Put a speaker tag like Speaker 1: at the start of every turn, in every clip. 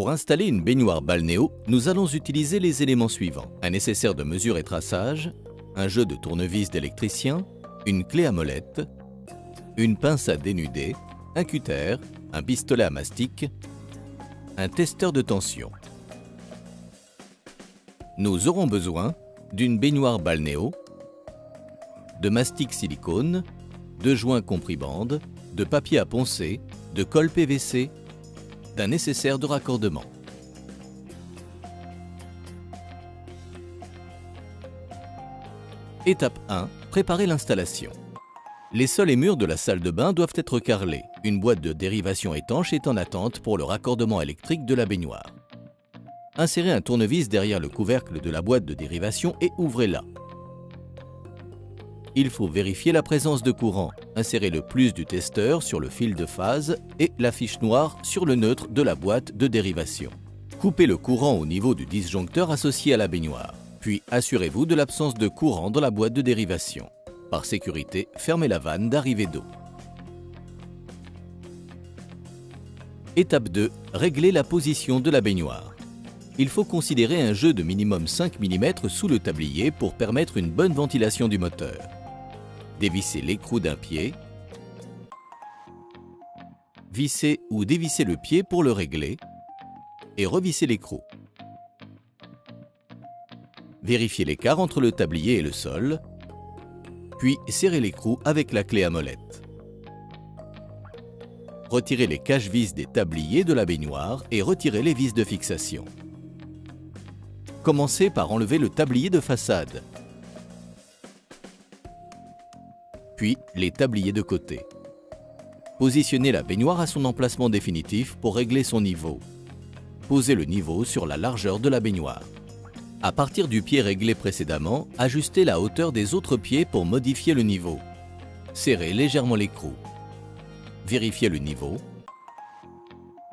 Speaker 1: Pour installer une baignoire balnéo, nous allons utiliser les éléments suivants. Un nécessaire de mesure et traçage, un jeu de tournevis d'électricien, une clé à molette, une pince à dénuder, un cutter, un pistolet à mastic, un testeur de tension. Nous aurons besoin d'une baignoire balnéo, de mastic silicone, de joints compris-bande, de papier à poncer, de colle PVC, d'un nécessaire de raccordement. Étape 1. Préparer l'installation. Les sols et murs de la salle de bain doivent être carrelés. Une boîte de dérivation étanche est en attente pour le raccordement électrique de la baignoire. Insérez un tournevis derrière le couvercle de la boîte de dérivation et ouvrez-la. Il faut vérifier la présence de courant. Insérez le plus du testeur sur le fil de phase et la fiche noire sur le neutre de la boîte de dérivation. Coupez le courant au niveau du disjoncteur associé à la baignoire. Puis assurez-vous de l'absence de courant dans la boîte de dérivation. Par sécurité, fermez la vanne d'arrivée d'eau. Étape 2. Régler la position de la baignoire. Il faut considérer un jeu de minimum 5 mm sous le tablier pour permettre une bonne ventilation du moteur. Dévissez l'écrou d'un pied. Vissez ou dévissez le pied pour le régler et revissez l'écrou. Vérifiez l'écart entre le tablier et le sol, puis serrez l'écrou avec la clé à molette. Retirez les cache-vis des tabliers de la baignoire et retirez les vis de fixation. Commencez par enlever le tablier de façade, puis les tabliers de côté. Positionnez la baignoire à son emplacement définitif pour régler son niveau. Posez le niveau sur la largeur de la baignoire. À partir du pied réglé précédemment, ajustez la hauteur des autres pieds pour modifier le niveau. Serrez légèrement l'écrou. Vérifiez le niveau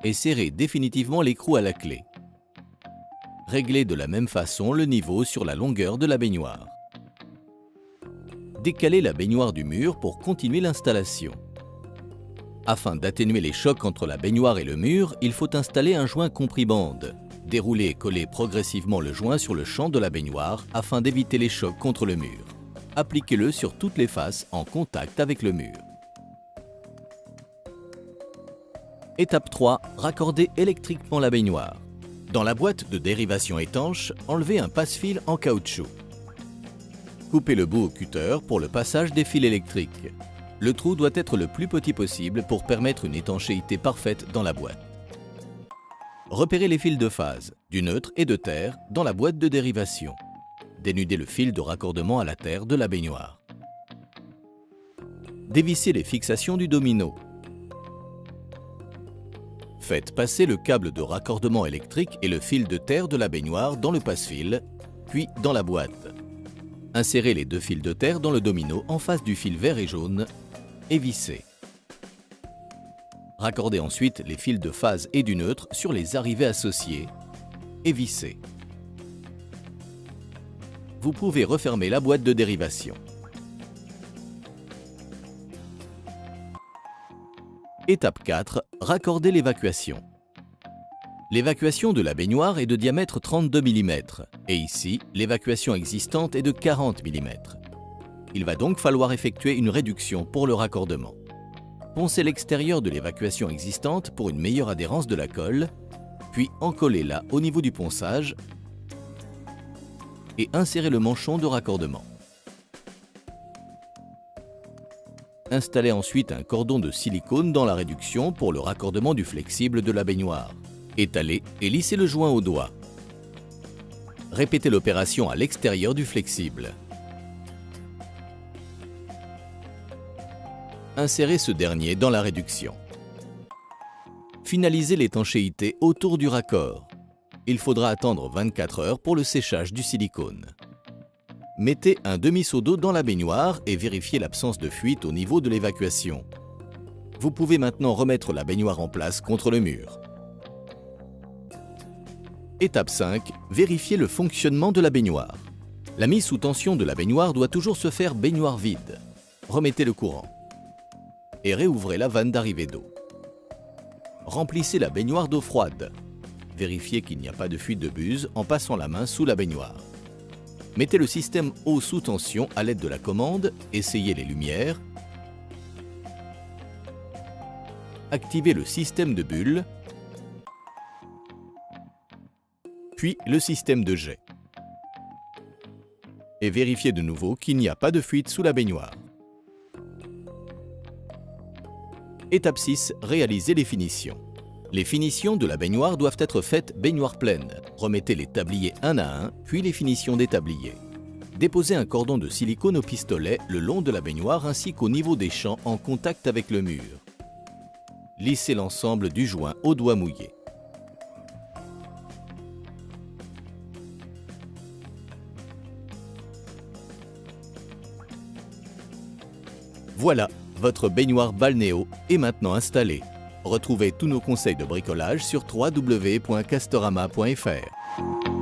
Speaker 1: et serrez définitivement l'écrou à la clé. Réglez de la même façon le niveau sur la longueur de la baignoire. Décalez la baignoire du mur pour continuer l'installation. Afin d'atténuer les chocs entre la baignoire et le mur, il faut installer un joint compris-bande. Déroulez et collez progressivement le joint sur le champ de la baignoire afin d'éviter les chocs contre le mur. Appliquez-le sur toutes les faces en contact avec le mur. Étape 3. Raccorder électriquement la baignoire. Dans la boîte de dérivation étanche, enlevez un passe-fil en caoutchouc. Coupez le bout au cutter pour le passage des fils électriques. Le trou doit être le plus petit possible pour permettre une étanchéité parfaite dans la boîte. Repérez les fils de phase, du neutre et de terre dans la boîte de dérivation. Dénudez le fil de raccordement à la terre de la baignoire. Dévissez les fixations du domino. Faites passer le câble de raccordement électrique et le fil de terre de la baignoire dans le passe-fil, puis dans la boîte. Insérez les deux fils de terre dans le domino en face du fil vert et jaune et vissez. Raccordez ensuite les fils de phase et du neutre sur les arrivées associées et vissez. Vous pouvez refermer la boîte de dérivation. Étape 4. Raccorder l'évacuation. L'évacuation de la baignoire est de diamètre 32 mm et ici, l'évacuation existante est de 40 mm. Il va donc falloir effectuer une réduction pour le raccordement. Poncez l'extérieur de l'évacuation existante pour une meilleure adhérence de la colle, puis encollez-la au niveau du ponçage et insérez le manchon de raccordement. Installez ensuite un cordon de silicone dans la réduction pour le raccordement du flexible de la baignoire. Étalez et lissez le joint au doigt. Répétez l'opération à l'extérieur du flexible. Insérez ce dernier dans la réduction. Finalisez l'étanchéité autour du raccord. Il faudra attendre 24 heures pour le séchage du silicone. Mettez un demi-seau d'eau dans la baignoire et vérifiez l'absence de fuite au niveau de l'évacuation. Vous pouvez maintenant remettre la baignoire en place contre le mur. Étape 5. Vérifiez le fonctionnement de la baignoire. La mise sous tension de la baignoire doit toujours se faire baignoire vide. Remettez le courant et réouvrez la vanne d'arrivée d'eau. Remplissez la baignoire d'eau froide. Vérifiez qu'il n'y a pas de fuite de buse en passant la main sous la baignoire. Mettez le système eau sous tension à l'aide de la commande, essayez les lumières, activez le système de bulles, puis le système de jet. Et vérifiez de nouveau qu'il n'y a pas de fuite sous la baignoire. Étape 6. Réalisez les finitions. Les finitions de la baignoire doivent être faites baignoire pleine. Remettez les tabliers un à un, puis les finitions des tabliers. Déposez un cordon de silicone au pistolet le long de la baignoire ainsi qu'au niveau des champs en contact avec le mur. Lissez l'ensemble du joint au doigt mouillé. Voilà, votre baignoire balnéo est maintenant installée. Retrouvez tous nos conseils de bricolage sur www.castorama.fr.